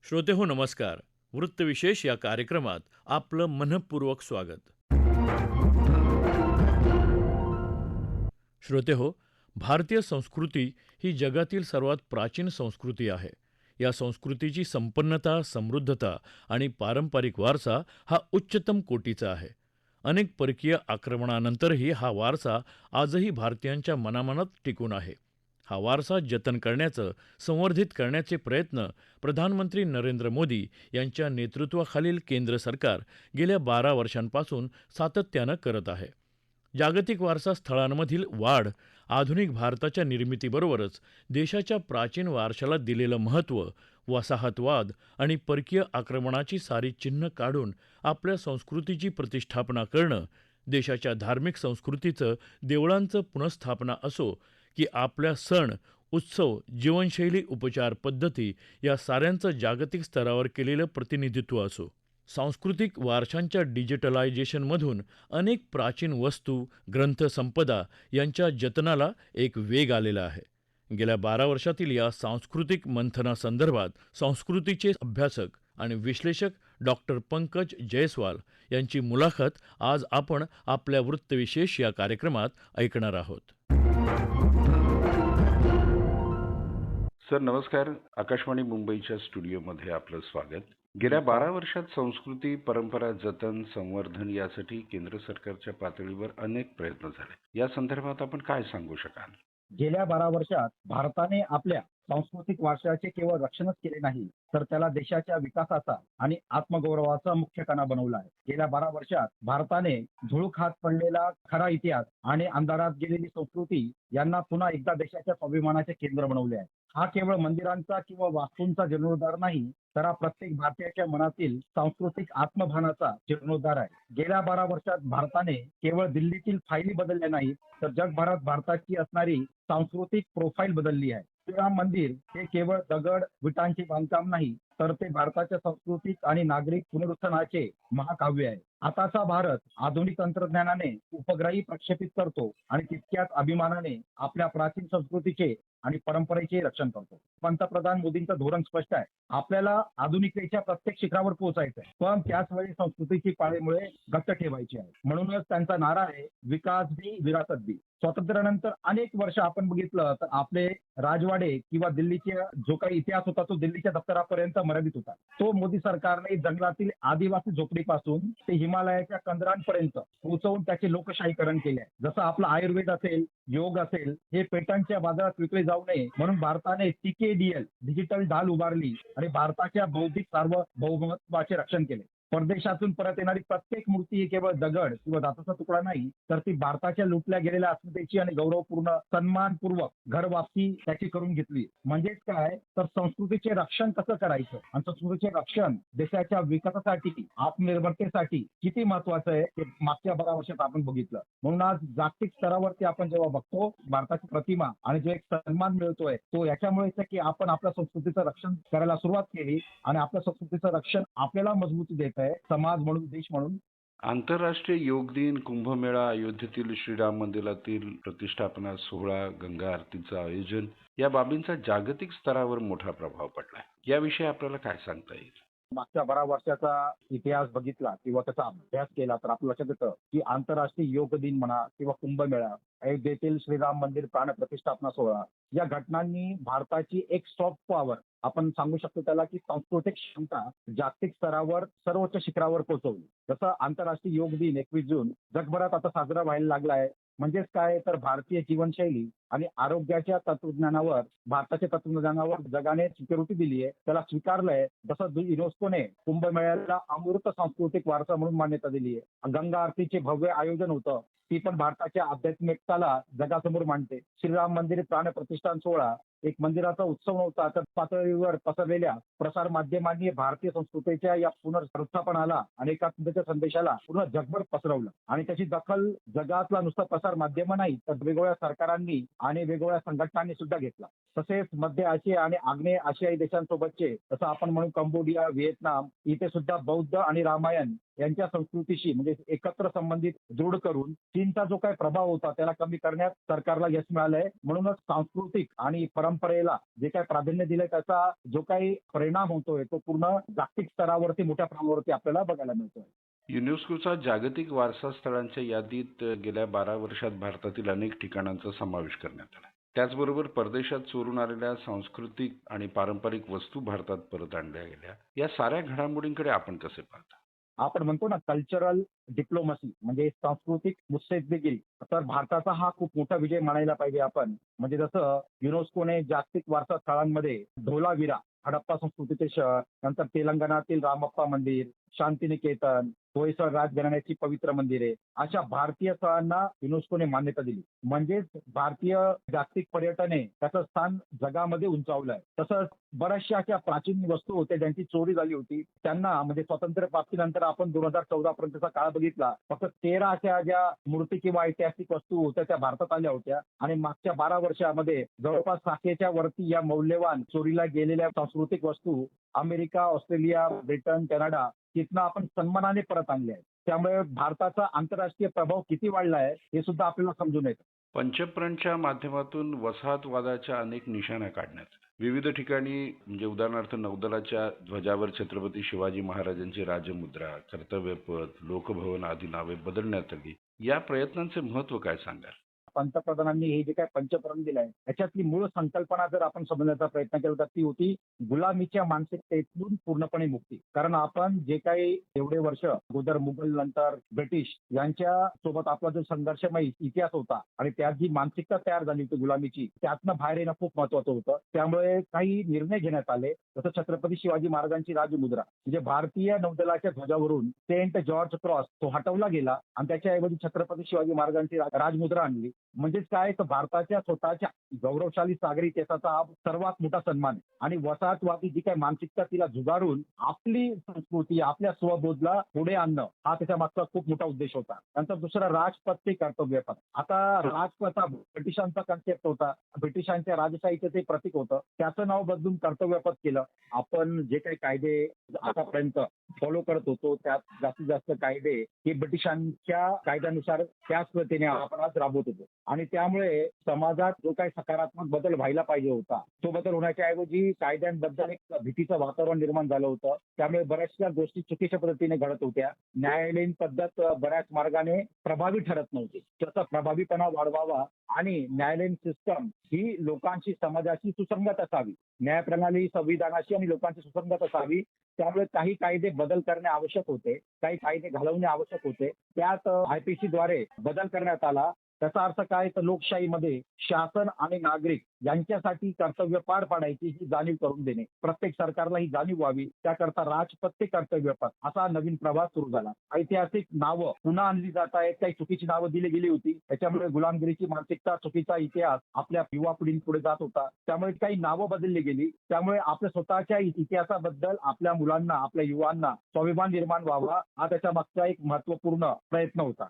श्रोतेहो नमस्कार. वृत्तविशेष या कार्यक्रमात आपलं मनःपूर्वक स्वागत. श्रोतेहो, भारतीय संस्कृती ही जगातील सर्वात प्राचीन संस्कृती आहे. या संस्कृतीची संपन्नता, समृद्धता आणि पारंपरिक वारसा हा उच्चतम कोटीचा आहे. अनेक परकीय आक्रमणानंतरही हा वारसा आजही भारतीयांच्या मनामनात टिकून आहे. हा वारसा जतन करण्याचं, संवर्धित करण्याचे प्रयत्न प्रधानमंत्री नरेंद्र मोदी यांच्या नेतृत्वाखालील केंद्र सरकार गेल्या 12 वर्षांपासून सातत्यानं करत आहे. जागतिक वारसा स्थळांमधील वाढ, आधुनिक भारताच्या निर्मितीबरोबरच देशाच्या प्राचीन वारशाला दिलेलं महत्त्व, वसाहतवाद आणि परकीय आक्रमणाची सारी चिन्ह काढून आपल्या संस्कृतीची प्रतिष्ठापना करणं, देशाच्या धार्मिक संस्कृतीचं, देवळांचं पुनर्स्थापना असो की आपल्या सण, उत्सव, जीवनशैली, उपचार पद्धती या साऱ्यांचं जागतिक स्तरावर केलेलं प्रतिनिधित्व असो. सांस्कृतिक वारशांच्या डिजिटलायझेशनमधून अनेक प्राचीन वस्तू, ग्रंथसंपदा यांच्या जतनाला एक वेग आलेला आहे. गेल्या 12 वर्षातील या सांस्कृतिक मंथनासंदर्भात संस्कृतीचे अभ्यासक आणि विश्लेषक डॉक्टर पंकज जयस्वाल यांची मुलाखत आज आपण आपल्या वृत्तविशेष या कार्यक्रमात ऐकणार आहोत. सर नमस्कार. आकाशवाणी मुंबईच्या स्टुडिओमध्ये आपलं स्वागत. गेल्या 12 वर्षात संस्कृती, परंपरा जतन, संवर्धन यासाठी केंद्र सरकारच्या पातळीवर अनेक प्रयत्न झाले. या संदर्भात आपण काय सांगू शकाल? गेल्या 12 वर्षात भारताने आपल्या सांस्कृतिक वारशाचे केवळ रक्षणच केले नाही, तर त्याला देशाच्या विकासाचा आणि आत्मगौरवाचा मुख्य कणा बनवला आहे. गेल्या 12 वर्षात भारताने झुळूक हात पडलेला खरा इतिहास आणि अंधारात गेलेली संस्कृती यांना पुन्हा एकदा देशाच्या स्वाभिमानाचे केंद्र बनवले आहे. हा केवळ मंदिरांचा किंवा वास्तूंचा जीर्णोद्धार नाही, तर हा प्रत्येक भारतीयाच्या मनातील सांस्कृतिक आत्मभानाचा जीर्णोद्धार आहे. गेल्या 12 वर्षात भारताने केवळ दिल्लीतील फायली बदलल्या नाहीत, तर जगभरात भारताची असणारी सांस्कृतिक प्रोफाईल बदलली आहे. श्रीराम मंदिर हे केवळ दगड विटांचे बांधकाम नाही, तर ते भारताच्या सांस्कृतिक आणि नागरिक पुनरुत्थानाचे महाकाव्य आहे. आताचा भारत आधुनिक तंत्रज्ञानाने उपग्रही प्रक्षेपित करतो आणि तितक्याच अभिमानाने आपल्या प्राचीन संस्कृतीचे आणि परंपरेचे रक्षण करतो. पंतप्रधान मोदींचं धोरण स्पष्ट आहे. आपल्याला आधुनिकतेच्या प्रत्येक शिखरावर पोहोचायचं आहे, पण त्याच वेळी संस्कृतीची पाळेमुळे घट्ट ठेवायची आहे. म्हणूनच त्यांचा नारा आहे, विकास भी विरासत भी. स्वातंत्र्यानंतर अनेक वर्ष आपण बघितलं तर आपले राजवाडे किंवा दिल्लीचा जो काही इतिहास होता तो दिल्लीच्या दप्तरापर्यंत मर्यादित होता. तो मोदी सरकारने जंगलातील आदिवासी झोपडीपासून ते हिमालयाच्या कंदरांपर्यंत पोहोचवून त्याचे लोकशाहीकरण केले आहे. जसं आपलं आयुर्वेद असेल, योग असेल, हे पेटंटच्या बाजारात विकले जाऊ नये म्हणून भारताने TKDL डिजिटल ढाल उभारली आणि भारताच्या बौद्धिक सार्वभौमत्वाचे रक्षण केले. परदेशातून परत येणारी प्रत्येक मूर्ती ही केवळ दगड किंवा धातूचा तुकडा नाही, तर ती भारताच्या लुटल्या गेलेल्या अस्मितेची आणि गौरवपूर्ण सन्मानपूर्वक घर वापसी त्याची करून घेतली. म्हणजेच काय, तर संस्कृतीचे रक्षण कसं करायचं आणि संस्कृतीचे रक्षण देशाच्या विकासासाठी, आत्मनिर्भरतेसाठी किती महत्वाचं आहे ते मागच्या 12 वर्षात आपण बघितलं. म्हणून आज जागतिक स्तरावरती आपण जेव्हा बघतो भारताची प्रतिमा आणि जो एक सन्मान मिळतोय तो याच्यामुळेच आहे की आपण आपल्या संस्कृतीचं रक्षण करायला सुरुवात केली आणि आपल्या संस्कृतीचं रक्षण आपल्याला मजबूती देत आहे, समाज म्हणून, देश म्हणून. आंतरराष्ट्रीय योग दिन, कुंभमेळा, अयोध्येतील श्रीराम मंदिरातील प्रतिष्ठापना सोहळा, गंगा आरतीचं आयोजन या बाबींचा जागतिक स्तरावर मोठा प्रभाव पडलाय. याविषयी आपल्याला काय सांगता येईल? मागच्या 12 वर्षाचा इतिहास बघितला किंवा त्याचा अभ्यास केला तर आपल्या लक्षात येतं की आंतरराष्ट्रीय योग दिन म्हणा किंवा कुंभमेळा, अयोध्येतील श्रीराम मंदिर प्राण प्रतिष्ठापना सोहळा या घटनांनी भारताची एक सॉफ्ट पॉवर, आपण सांगू शकतो त्याला की सांस्कृतिक क्षमता जागतिक स्तरावर सर्वोच्च शिखरावर पोहोचवली. जसं आंतरराष्ट्रीय योग दिन 21 जून जगभरात आता साजरा व्हायला लागला आहे. म्हणजेच काय, तर भारतीय जीवनशैली आणि आरोग्याच्या तत्वज्ञानावर, भारताच्या तत्वज्ञानावर जगाने सिक्युरिटी दिली आहे, त्याला स्वीकारलंय. जसं युनेस्कोने कुंभमेळ्याला अमूर्त सांस्कृतिक वारसा म्हणून मान्यता दिली आहे. गंगा आरतीचे भव्य आयोजन होतं, ती पण भारताच्या आध्यात्मिकताला जगासमोर मांडते. श्रीराम मंदिर प्राण प्रतिष्ठान सोहळा एक मंदिराचा उत्सव नव्हता, तर पातळीवर पसरलेल्या प्रसार माध्यमांनी भारतीय संस्कृतीच्या या पुनर्स्थापनाला आणि एकात्मतेच्या संदेशाला पूर्ण जगभर पसरवलं आणि त्याची दखल जगातला नुसतं प्रसार माध्यम नाही, तर वेगवेगळ्या सरकारांनी आणि वेगवेगळ्या संघटनांनी सुद्धा घेतला. तसेच मध्य आशिया आणि आग्नेय आशियाई देशांसोबतचे जसं आपण म्हणू कंबोडिया, व्हिएतनाम इथे सुद्धा बौद्ध आणि रामायण यांच्या संस्कृतीशी म्हणजे एकत्र संबंधित दृढ करून चीनचा जो काही प्रभाव होता त्याला कमी करण्यात सरकारला यश मिळालंय. म्हणूनच सांस्कृतिक आणि परंपरेला जे काही प्राधान्य दिलंय त्याचा जो काही परिणाम होतोय तो पूर्ण जागतिक स्तरावरती मोठ्या प्रमाणावरती आपल्याला बघायला मिळतोय. युनेस्कोचा जागतिक वारसा स्थळांच्या यादीत गेल्या 12 वर्षात भारतातील अनेक ठिकाणांचा समावेश करण्यात आला. त्याचबरोबर परदेशात चोरून आलेल्या सांस्कृतिक आणि पारंपरिक वस्तू भारतात परत आणल्या गेल्या. या साऱ्या घडामोडींकडे आपण कसे पाहता? आपण म्हणतो ना कल्चरल डिप्लोमसी म्हणजे सांस्कृतिक मुत्सद्देगिरी. तर भारताचा हा खूप मोठा विजय मानायला पाहिजे आपण. म्हणजे जसं युनेस्कोने जागतिक वारसा स्थळांमध्ये धोलावीरा हडप्पा संस्कृतीचे शहर, नंतर तेलंगणातील रामप्पा मंदिर, शांतिनिकेतन, होयसळ राजघराण्याची पवित्र मंदिरे अशा भारतीय स्थळांना युनेस्कोने मान्यता दिली. म्हणजेच भारतीय जागतिक पर्यटने त्याचं स्थान जगामध्ये उंचावलंय. तसंच बऱ्याचशा अशा प्राचीन वस्तू होत्या ज्यांची चोरी झाली होती त्यांना म्हणजे स्वातंत्र्य प्राप्तीनंतर आपण 2014 पर्यंतचा काळ बघितला फक्त 13 अशा ज्या मूर्ती किंवा ऐतिहासिक वस्तू होत्या त्या भारतात आल्या होत्या आणि मागच्या 12 वर्षामध्ये जवळपास 600च्या वरती या मौल्यवान चोरीला गेलेल्या सांस्कृतिक वस्तू अमेरिका, ऑस्ट्रेलिया, ब्रिटन, कॅनडा तिथनं आपण सन्मानाने परत आणले आहे. त्यामुळे भारताचा आंतरराष्ट्रीय प्रभाव किती वाढला आहे हे सुद्धा आपल्याला समजून येतं. पंचप्रणच्या माध्यमातून वसाहतवादाच्या अनेक निशाण्या काढण्यात आल्या. विविध ठिकाणी म्हणजे उदाहरणार्थ नौदलाच्या ध्वजावर छत्रपती शिवाजी महाराजांची राजमुद्रा, कर्तव्यपथ, लोकभवन आदी नावे बदलण्यात आली. या प्रयत्नांचे महत्व काय सांगाल? पंतप्रधानांनी हे जे काही पंचप्रण दिलंय त्याच्यातली मूळ संकल्पना जर आपण समजण्याचा प्रयत्न केला तर ती होती गुलामीच्या मानसिकतेतून पूर्णपणे मुक्ती. कारण आपण जे काही एवढे वर्ष अगोदर मुघल नंतर ब्रिटिश यांच्या सोबत आपला जो संघर्षमय इतिहास होता आणि त्यात जी मानसिकता तयार झाली होती गुलामीची त्यातनं बाहेर येणं खूप महत्वाचं होतं. त्यामुळे काही निर्णय घेण्यात आले जसं छत्रपती शिवाजी महाराजांची राजमुद्रा म्हणजे भारतीय नौदलाच्या ध्वजावरून सेंट जॉर्ज क्रॉस तो हटवला गेला आणि त्याच्याऐवजी छत्रपती शिवाजी महाराजांची राजमुद्रा आणली. म्हणजेच काय तर भारताच्या स्वतःच्या गौरवशाली सागरी इतिहासाचा हा सर्वात मोठा सन्मान आहे आणि वसाहतवादी जी काही मानसिकता तिला झुगारून आपली संस्कृती आपल्या स्वबोधला पुढे आणणं हा त्याच्या मागचा खूप मोठा उद्देश होता. नंतर दुसरा राजपथ ते कर्तव्यपथ. आता राजपथ हा ब्रिटिशांचा कन्सेप्ट होता. ब्रिटिशांच्या राजशाहीचं ते प्रतीक होतं. त्याचं नाव बदलून कर्तव्यपथ केलं. आपण जे काही कायदे आतापर्यंत फॉलो करत होतो त्यात जास्तीत जास्त कायदे हे ब्रिटिशांच्या कायद्यानुसार त्याच पद्धतीने आपण आज राबवत होतो आणि त्यामुळे समाजात जो काही सकारात्मक बदल व्हायला पाहिजे होता तो बदल होण्याच्या ऐवजी कायद्यांबद्दल एक भीतीचं वातावरण निर्माण झालं होतं. त्यामुळे बऱ्याचशा गोष्टी चुकीच्या पद्धतीने घडत होत्या. न्यायालयीन पद्धत बऱ्याच मार्गाने प्रभावी ठरत नव्हती. त्याचा प्रभावीपणा वाढवावा आणि न्यायालयीन सिस्टम ही लोकांशी समाजाशी सुसंगत असावी. न्यायप्रणाली संविधानाशी आणि लोकांची सुसंगत असावी. त्यामुळे काही कायदे बदल करणे आवश्यक होते, काही कायदे घालवणे आवश्यक होते. त्यात IPC द्वारे बदल करण्यात आला. त्याचा अर्थ काय तर लोकशाहीमध्ये शासन आणि नागरिक यांच्यासाठी कर्तव्य पार पाडायची ही जाणीव करून देणे. प्रत्येक सरकारला ही जाणीव व्हावी त्याकरता राजपथ ते कर्तव्यपथ असा नवीन प्रवास सुरू झाला. ऐतिहासिक नावं पुन्हा आणली जात आहेत. काही चुकीची नावं दिली गेली होती. त्याच्यामुळे गुलामगिरीची मानसिकता चुकीचा इतिहास आपल्या युवा पिढींपुढे जात होता. त्यामुळे काही नावं बदलली गेली. त्यामुळे आपल्या स्वतःच्या इतिहासाबद्दल आपल्या मुलांना आपल्या युवांना स्वाभिमान निर्माण व्हावा हा त्याच्या मागचा एक महत्वपूर्ण प्रयत्न होता.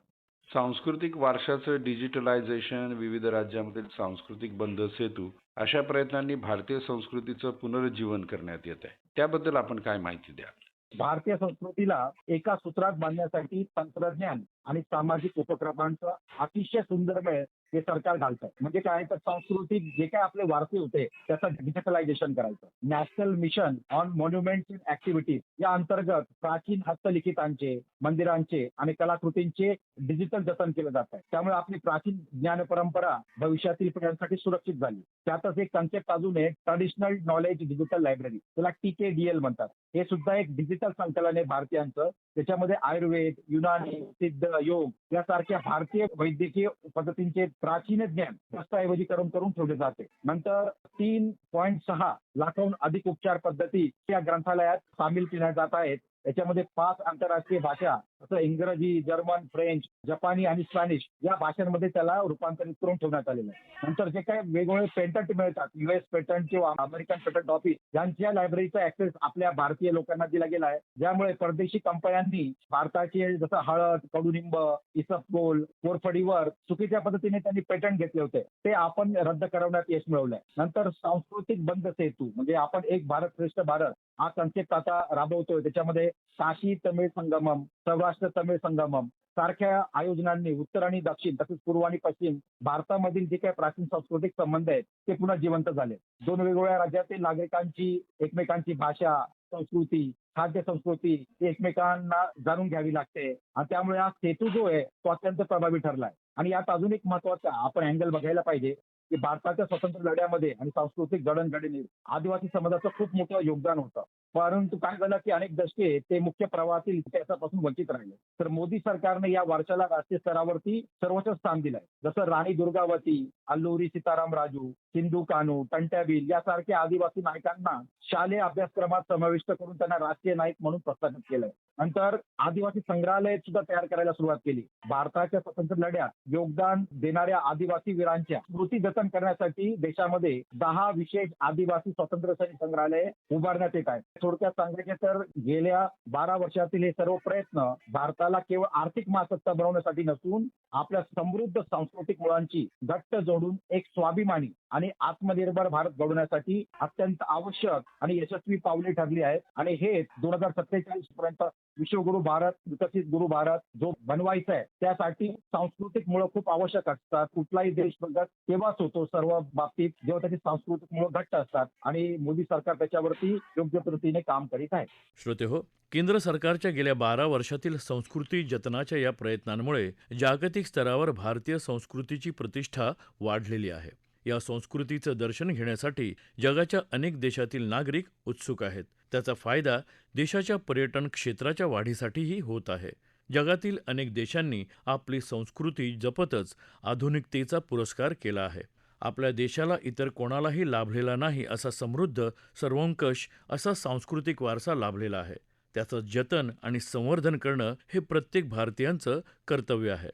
सांस्कृतिक वारशाचं डिजिटलायझेशन, विविध राज्यांमधील सांस्कृतिक बंध सेतू अशा प्रयत्नांनी भारतीय संस्कृतीचं पुनरुज्जीवन करण्यात येत आहे. त्याबद्दल आपण काय माहिती द्याल? भारतीय संस्कृतीला एका सूत्रात बांधण्यासाठी तंत्रज्ञान आणि सामाजिक उपक्रमांचा अतिशय सुंदर मेळ हे सरकार घालतं. म्हणजे काय तर सांस्कृतिक जे काय आपले वारसे होते त्याचं डिजिटलायझेशन करायचं. National mission on monuments and activities या अंतर्गत प्राचीन हस्तलिखितांचे, मंदिरांचे आणि कलाकृतींचे डिजिटल जतन केलं जात आहे. त्यामुळे आपली प्राचीन ज्ञान परंपरा भविष्यातील पिढ्यांसाठी सुरक्षित झाली. त्यातच एक कन्सेप्ट अजून आहे ट्रॅडिशनल नॉलेज डिजिटल लायब्ररी, त्याला TKDL म्हणतात. हे सुद्धा एक डिजिटल संकलन आहे भारतीयांचं. त्याच्यामध्ये आयुर्वेद, युनानी, सिद्ध, योग यासारख्या भारतीय वैद्यकीय पद्धतींचे प्राचीन ज्ञान दस्तऐवजीकरण करून ठेवले जाते. नंतर 3.6 लाखाहून अधिक उपचार पद्धती या ग्रंथालयात सामील केल्या जात आहेत. याच्यामध्ये 5 आंतरराष्ट्रीय भाषा तसं इंग्रजी, जर्मन, फ्रेंच, जपानी आणि स्पॅनिश या भाषांमध्ये त्याला रूपांतरित करून ठेवण्यात आलेलं आहे. नंतर जे काही वेगवेगळे पेटंट मिळतात, US पेटंट किंवा अमेरिकन पेटंट ऑफिस यांच्या लायब्ररीचा ऍक्सेस आपल्या भारतीय लोकांना दिला गेला आहे. ज्यामुळे परदेशी कंपन्यांनी भारताचे जसं हळद, कडुनिंब, इसबगोल, कोरफडीवर चुकीच्या पद्धतीने त्यांनी पेटंट घेतले होते, ते आपण रद्द करवण्यात यश मिळवलंय. नंतर सांस्कृतिक बंध सेतू म्हणजे आपण एक भारत श्रेष्ठ भारत हा कन्सेप्ट आता राबवतोय. त्याच्यामध्ये काशी तमिळ संगमम, सौराष्ट्र तमिळ संगमम सारख्या आयोजनांनी उत्तर आणि दक्षिण तसेच पूर्व आणि पश्चिम भारतामधील जे काही प्राचीन सांस्कृतिक संबंध आहेत ते पुन्हा जिवंत झाले. दोन वेगवेगळ्या राज्यातील नागरिकांची एकमेकांची भाषा, संस्कृती, खाद्य संस्कृती एकमेकांना जाणून घ्यावी लागते आणि त्यामुळे हा सेतू जो आहे तो अत्यंत प्रभावी ठरलाय. आणि यात अजून एक महत्वाचा आपण अँगल बघायला पाहिजे की भारताच्या स्वातंत्र्य लढ्यामध्ये आणि सांस्कृतिक जडणघडणीत आदिवासी समाजाचं खूप मोठं योगदान होतं. परंतु काय झालं की अनेक दशके ते मुख्य प्रवाहातील इतिहासापासून वंचित राहिले. तर मोदी सरकारने या वर्षाला राष्ट्रीय स्तरावरती सर्वोच्च स्थान दिलंय. जसं राणी दुर्गावती, अल्लुरी सीताराम राजू, सिंधू कान्हू, टंट्याबील यासारख्या आदिवासी नायकांना शालेय अभ्यासक्रमात समाविष्ट करून त्यांना राष्ट्रीय नायक म्हणून प्रस्थापित केलंय. नंतर आदिवासी संग्रहालय सुद्धा तयार करायला सुरुवात केली. भारताच्या स्वातंत्र्य लढ्यात योगदान देणाऱ्या आदिवासी वीरांच्या स्मृती जतन करण्यासाठी देशामध्ये 10 विशेष आदिवासी स्वातंत्र्य सैनिक संग्रहालय उभारण्यात येत आहेत. थोडक्यात सांगायचे तर गेल्या 12 वर्षातील हे सर्व प्रयत्न भारताला केवळ आर्थिक महासत्ता बनवण्यासाठी नसून आपल्या समृद्ध सांस्कृतिक मुळांची घट्ट जोडून एक स्वाभिमानी आणि आत्मनिर्भर भारत घडवण्यासाठी अत्यंत आवश्यक आणि यशस्वी पावले ठरली आहेत. आणि हे 2047 पर्यंत विश्वगुरु भारत, विकसित गुरु भारत जो बनवायचा आहे त्यासाठी सांस्कृतिक मुळं खूप आवश्यक असतात. कुठलाही देश प्रगत तेव्हाच होतो सर्व बाबतीत जेव्हा त्याची सांस्कृतिक मुळं घट्ट असतात आणि मोदी सरकार त्याच्यावरती योग्य पद्धतीने काम करीत आहे. श्रोते हो, केंद्र सरकारच्या गेल्या 12 वर्षातील संस्कृती जतनाच्या या प्रयत्नांमुळे जागतिक स्तरावर भारतीय संस्कृतीची प्रतिष्ठा वाढलेली आहे. या संस्कृतीचं दर्शन घेण्यासाठी जगाच्या अनेक देशातील नागरिक उत्सुक आहेत. त्याचा फायदा देशाच्या पर्यटन क्षेत्राच्या वाढीसाठीही होत आहे. जगातील अनेक देशांनी आपली संस्कृती जपतच आधुनिकतेचा पुरस्कार केला आहे. आपल्या देशाला इतर कोणालाही लाभलेला नाही असा समृद्ध, सर्वंकष असा सांस्कृतिक वारसा लाभलेला आहे. त्याचं जतन आणि संवर्धन करणं हे प्रत्येक भारतीयांचं कर्तव्य आहे.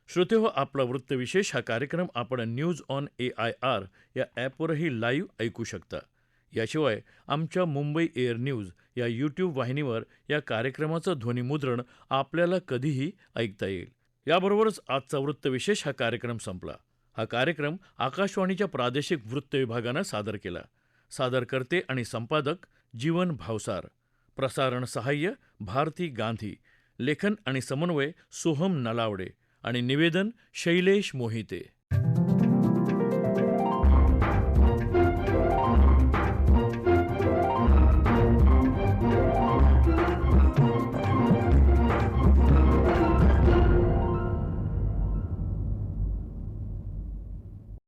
श्रोते हो, आपला वृत्तविशेष हा कार्यक्रम आपण न्यूज ऑन AIR या ॲपवरही लाईव्ह ऐकू शकता. याशिवाय आमच्या मुंबई एअर न्यूज या यूट्यूब वाहिनीवर या कार्यक्रमाचं ध्वनिमुद्रण आपल्याला कधीही ऐकता येईल. याबरोबरच आजचा वृत्तविशेष हा कार्यक्रम संपला. हा कार्यक्रम आकाशवाणीच्या प्रादेशिक वृत्त विभागानं सादर केला. सादरकर्ते आणि संपादक जीवन भावसार, प्रसारण सहाय्य भारती गांधी, लेखन आणि समन्वय सोहम नलावडे आणि निवेदन शैलेश मोहिते.